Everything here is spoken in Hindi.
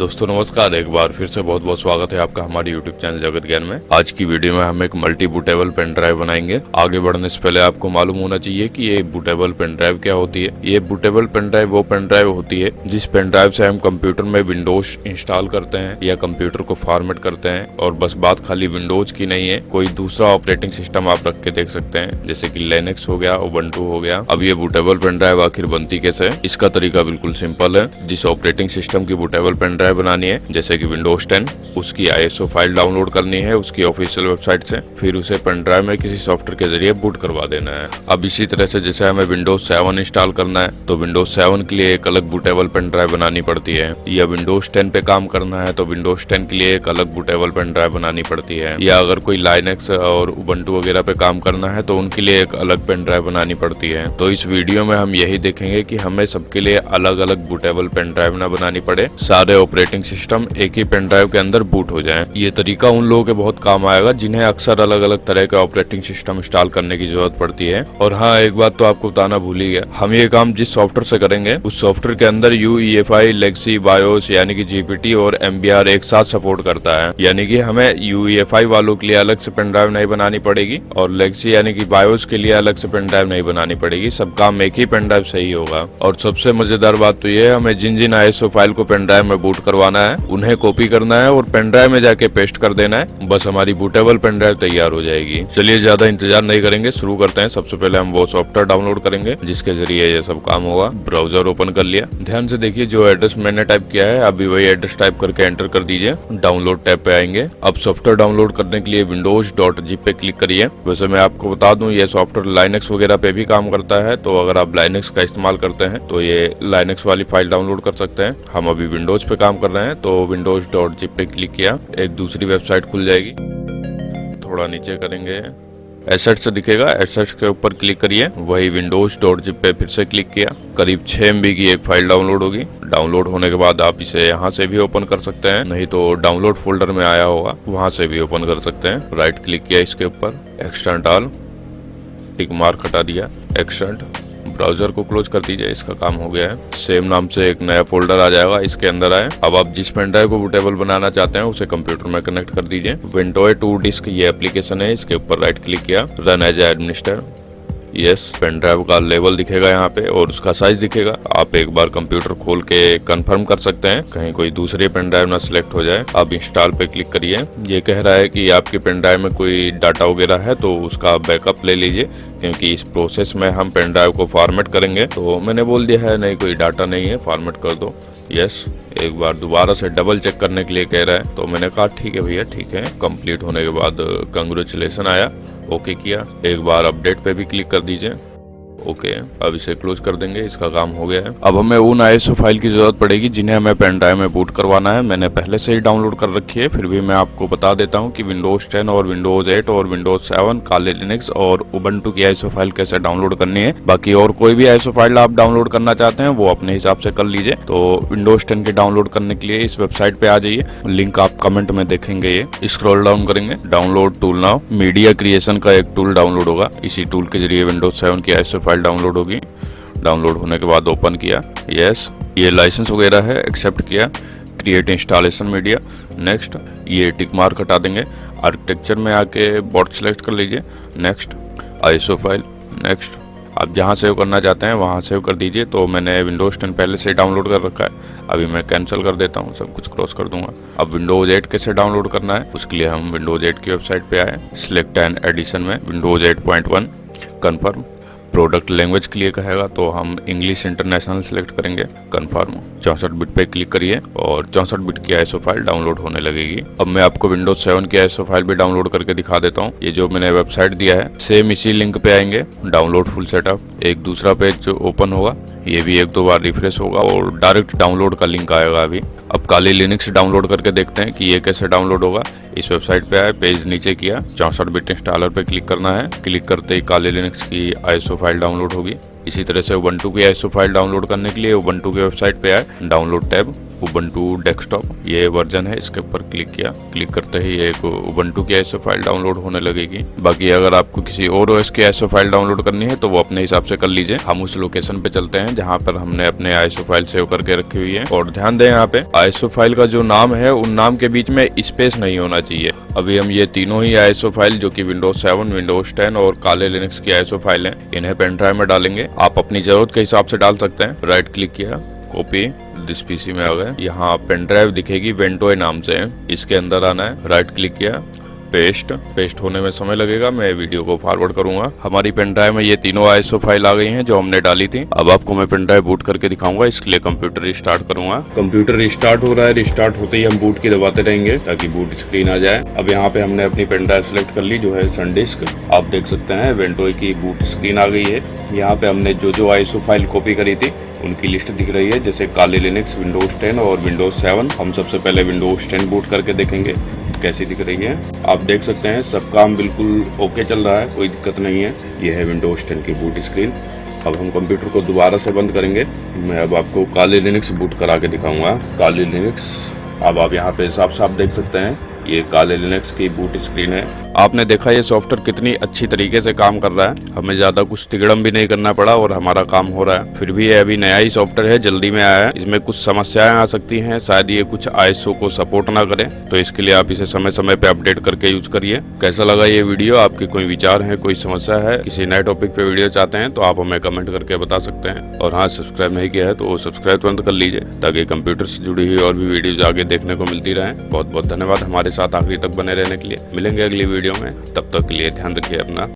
दोस्तों नमस्कार, एक बार फिर से बहुत बहुत स्वागत है आपका हमारे यूट्यूब चैनल जगत ज्ञान में। आज की वीडियो में हम एक मल्टी बूटेबल पेन ड्राइव बनाएंगे। आगे बढ़ने से पहले आपको मालूम होना चाहिए कि ये बूटेबल पेन ड्राइव क्या होती है। ये बूटेबल पेन ड्राइव वो पेन ड्राइव होती है जिस पेन ड्राइव से हम कंप्यूटर में विंडोज इंस्टॉल करते हैं या कंप्यूटर को फॉर्मेट करते हैं। और बस बात खाली विंडोज की नहीं है, कोई दूसरा ऑपरेटिंग सिस्टम आप रख के देख सकते हैं, जैसे कि लिनक्स हो गया, उबंटू हो गया। अब ये बूटेबल पेन ड्राइव आखिर बनती कैसे है? इसका तरीका बिल्कुल सिंपल है। जिस ऑपरेटिंग सिस्टम की बूटेबल पेन ड्राइव बनानी है, जैसे कि विंडोज 10, उसकी ISO फाइल डाउनलोड करनी है उसकी ऑफिशियल वेबसाइट से, फिर उसे पेन ड्राइव में किसी सॉफ्टवेयर के जरिए बूट करवा देना है। अब इसी तरह से जैसे हमें विंडोज 7 इंस्टॉल करना है तो विंडोज 7 के लिए एक अलग बूटेबल पेन ड्राइव बनानी पड़ती है, या विंडोज 10 पे काम करना है तो विंडोज 10 के लिए एक अलग बूटेबल पेन ड्राइव बनानी पड़ती है, या अगर कोई लाइनक्स और उबंटू वगैरह पे काम करना है तो उनके लिए एक अलग पेन ड्राइव बनानी पड़ती है। तो इस वीडियो में हम यही देखेंगे कि हमें सबके लिए अलग अलग बूटेबल पेन ड्राइव न बनानी पड़े, सारे ऑपरेटिंग सिस्टम एक ही पेन ड्राइव के अंदर बूट हो जाएं। ये तरीका उन लोगों के बहुत काम आएगा जिन्हें अक्सर अलग अलग तरह के ऑपरेटिंग सिस्टम इंस्टॉल करने की जरूरत पड़ती है। और हाँ, एक बात तो आपको बताना भूल ही गया, हम ये काम जिस सॉफ्टवेयर से करेंगे उस सॉफ्टवेयर के अंदर UEFI, लेक्सी, बायोस यानी कि GPT और MBR एक साथ सपोर्ट करता है। यानी कि हमें UEFI वालों के लिए अलग से पेन ड्राइव नहीं बनानी पड़ेगी और लेक्सी यानी कि बायोस के लिए अलग से पेन ड्राइव नहीं बनानी पड़ेगी। सब काम एक ही पेन ड्राइव से ही होगा। और सबसे मजेदार बात तो ये है, हमें जिन जिन ISO फाइल को पेन ड्राइव में बूट करवाना है उन्हें कॉपी करना है और पेन ड्राइव में जाके पेस्ट कर देना है, बस हमारी बूटेबल पेन ड्राइव तैयार हो जाएगी। चलिए ज्यादा इंतजार नहीं करेंगे, शुरू करते हैं। सबसे पहले हम वो सॉफ्टवेयर डाउनलोड करेंगे जिसके जरिए ये सब काम होगा। ब्राउजर ओपन कर लिया। ध्यान से देखिए, जो एड्रेस मैंने टाइप किया है अभी वही एड्रेस टाइप करके एंटर कर दीजिए। डाउनलोड टैब पे आएंगे। अब सॉफ्टवेयर डाउनलोड करने के लिए windows.zip पे क्लिक करिए। वैसे मैं आपको बता दूं, ये सॉफ्टवेयर लाइनक्स वगैरह पे भी काम करता है, तो अगर आप लाइनक्स का इस्तेमाल करते हैं तो ये लाइनक्स वाली फाइल डाउनलोड कर सकते हैं। हम अभी विंडोज पे काम कर रहे हैं तो windows.zip पे क्लिक किया, एक दूसरी वेबसाइट खुल जाएगी। थोड़ा नीचे करेंगे, एसेट्स दिखेगा, एसेट्स के ऊपर क्लिक करिए। वही windows.zip पे फिर से क्लिक किया। करीब 6 MB की एक फाइल डाउनलोड होगी। डाउनलोड होने के बाद आप इसे यहाँ से भी ओपन कर सकते हैं, नहीं तो डाउनलोड फोल्डर में आया होगा वहां से भी ओपन कर सकते हैं। राइट क्लिक किया इसके ऊपर, एक्सटेंड ऑल, टिक मार्क हटा दिया, एक्सटेंड। ब्राउजर को क्लोज कर दीजिए, इसका काम हो गया है। सेम नाम से एक नया फोल्डर आ जाएगा, इसके अंदर आए। अब आप जिस पेन ड्राइव को बूटेबल बनाना चाहते हैं उसे कंप्यूटर में कनेक्ट कर दीजिए। विंडोज 2 डिस्क ये एप्लीकेशन है, इसके ऊपर राइट क्लिक किया, run as administer. Yes, pen drive का लेवल दिखेगा यहाँ पे और उसका साइज दिखेगा। आप एक बार कंप्यूटर खोल के कंफर्म कर सकते हैं कहीं कोई दूसरी पेन ड्राइव ना सिलेक्ट हो जाए। अब इंस्टॉल पे क्लिक करिए। ये कह रहा है कि आपके पेन ड्राइव में कोई डाटा वगैरह है तो उसका बैकअप ले लीजिए, क्योंकि इस प्रोसेस में हम पेन ड्राइव को फॉर्मेट करेंगे। तो मैंने बोल दिया है नहीं, कोई डाटा नहीं है, फॉर्मेट कर दो। यस, एक बार दोबारा से डबल चेक करने के लिए कह रहा है, तो मैंने कहा ठीक है भैया, ठीक है। कंप्लीट होने के बाद कंग्रेचुलेशन आया, ओके किया। एक बार अपडेट पे भी क्लिक कर दीजिए, ओके। अब इसे क्लोज कर देंगे, इसका काम हो गया है। अब हमें उन ISO फाइल की जरूरत पड़ेगी जिन्हें हमें पेन ड्राइव में बूट करवाना है। मैंने पहले से ही डाउनलोड कर रखी है, फिर भी मैं आपको बता देता हूं कि विंडोज 10 और विंडोज 8 और विंडोज 7, काले लिनक्स और उबंटू की ISO फाइल कैसे डाउनलोड करनी है। बाकी और कोई भी ISO फाइल आप डाउनलोड करना चाहते हैं वो अपने हिसाब से कर लीजिए। तो विंडोज 10 के डाउनलोड करने के लिए इस वेबसाइट पे आ जाइए, लिंक आप कमेंट में देखेंगे। ये स्क्रॉल डाउन करेंगे, download tool now, media creation का एक टूल डाउनलोड होगा। इसी टूल के जरिए विंडोज 7 की ISO फाइल डाउनलोड होगी। डाउनलोड होने के बाद ओपन किया, यस, ये लाइसेंस वगैरह है, एक्सेप्ट किया। क्रिएट इंस्टॉलेशन मीडिया, नेक्स्ट, ये टिक मार्क हटा देंगे। आर्किटेक्चर में आके बॉर्ड सेलेक्ट कर लीजिए, नेक्स्ट। ISO file, next. आप जहाँ सेव करना चाहते हैं वहाँ सेव कर दीजिए। तो मैंने विंडोज 10 पहले से डाउनलोड कर रखा है, अभी मैं कैंसिल कर देता हूँ, सब कुछ क्रॉस कर दूंगा। अब विंडोज 8 कैसे डाउनलोड करना है उसके लिए हम विंडोज 8 की वेबसाइट पे आए। सिलेक्ट एन एडिशन में विंडोज 8.1, कन्फर्म। प्रोडक्ट लैंग्वेज के लिए कहेगा तो हम इंग्लिश इंटरनेशनल सिलेक्ट करेंगे, कंफर्म। 64 बिट पे क्लिक करिए और 64 बिट की ISO फाइल डाउनलोड होने लगेगी। अब मैं आपको विंडोज 7 की ISO फाइल भी डाउनलोड करके दिखा देता हूँ। ये जो मैंने वेबसाइट दिया है सेम इसी लिंक पे आएंगे, डाउनलोड फुल सेटअप। एक दूसरा पेज ओपन होगा, ये भी 1-2 बार रिफ्रेश होगा और डायरेक्ट डाउनलोड का लिंक आएगा अभी। अब काली लिनक्स डाउनलोड करके देखते हैं कि ये कैसे डाउनलोड होगा। इस वेबसाइट पे आए, पेज नीचे किया, 64 बिट इंस्टॉलर पे क्लिक करना है। क्लिक करते ही काली लिनक्स की ISO फाइल डाउनलोड होगी। इसी तरह से उबंटू की ISO फाइल डाउनलोड करने के लिए उबंटू की वेबसाइट पे आए, डाउनलोड टैब, उबंटू डेस्कटॉप, ये वर्जन है। इसके ऊपर क्लिक किया, क्लिक करते ही एक उबंटू की ISO फाइल डाउनलोड होने लगेगी। बाकी अगर आपको किसी और OS की ISO फाइल डाउनलोड करनी है तो वो अपने हिसाब से कर लीजिए। हम उस लोकेशन पे चलते हैं जहाँ पर हमने अपने ISO फाइल सेव करके रखी हुई है। और ध्यान दें, यहाँ पे ISO फाइल का जो नाम है उन नाम के बीच में स्पेस नहीं होना चाहिए। अभी हम ये तीनों ही ISO फाइल जो कि विंडोज 7, विंडोज 10 और काले लिनक्स की ISO फाइल है, इन्हें पेन ड्राइव में डालेंगे। आप अपनी जरूरत के हिसाब से डाल सकते हैं। राइट क्लिक किया, कॉपी दिस PC में आ गए। यहाँ पेन ड्राइव दिखेगी, वेंटोए नाम से है, इसके अंदर आना है। राइट क्लिक किया, पेस्ट होने में समय लगेगा, मैं वीडियो को फॉरवर्ड करूंगा। हमारी पेन ड्राइव में ये तीनों ISO फाइल आ गई हैं जो हमने डाली थी। अब आपको मैं पेन ड्राइव बूट करके दिखाऊंगा, इसके लिए कंप्यूटर रिस्टार्ट करूंगा। कंप्यूटर रिस्टार्ट हो रहा है। रिस्टार्ट होते ही हम बूट की दबाते रहेंगे ताकि बूट स्क्रीन आ जाए। अब यहाँ पे हमने अपनी पेन ड्राइव सेलेक्ट कर ली जो है SanDisk। आप देख सकते हैं वेंटोए की बूट स्क्रीन आ गई है। यहाँ पे हमने जो ISO फाइल कॉपी करी थी उनकी लिस्ट दिख रही है, जैसे काले लिनक्स, विंडोज 10 और विंडोज 7। हम सबसे पहले विंडोज 10 बूट करके देखेंगे कैसी दिख रही है। आप देख सकते हैं सब काम बिल्कुल ओके चल रहा है, कोई दिक्कत नहीं है। यह है विंडोज 10 की बूट स्क्रीन। अब हम कंप्यूटर को दोबारा से बंद करेंगे। मैं अब आपको काले लिनक्स बूट करा के दिखाऊंगा। काले लिनक्स, अब आप यहाँ पे साफ साफ देख सकते हैं ये काले लिनक्स की बूट स्क्रीन है। आपने देखा ये सॉफ्टवेयर कितनी अच्छी तरीके से काम कर रहा है। हमें ज्यादा कुछ तिगड़म भी नहीं करना पड़ा और हमारा काम हो रहा है। फिर भी ये अभी नया ही सॉफ्टवेयर है, जल्दी में आया है। इसमें कुछ समस्याएं आ सकती हैं, शायद ये कुछ ISO को सपोर्ट ना करे, तो इसके लिए आप इसे समय समय पे अपडेट करके यूज करिए। कैसा लगा ये वीडियो? आपके कोई विचार है, कोई समस्या है, किसी नए टॉपिक पे वीडियो चाहते हैं तो आप हमें कमेंट करके बता सकते हैं। और हाँ, सब्सक्राइब नहीं किया है तो सब्सक्राइब तुरंत कर लीजिए ताकि कंप्यूटर से जुड़ी हुई और भी वीडियोज आगे देखने को मिलती रहे। बहुत बहुत धन्यवाद हमारे साथ आखिरी तक बने रहने के लिए। मिलेंगे अगली वीडियो में, तब तक के लिए ध्यान रखिए अपना।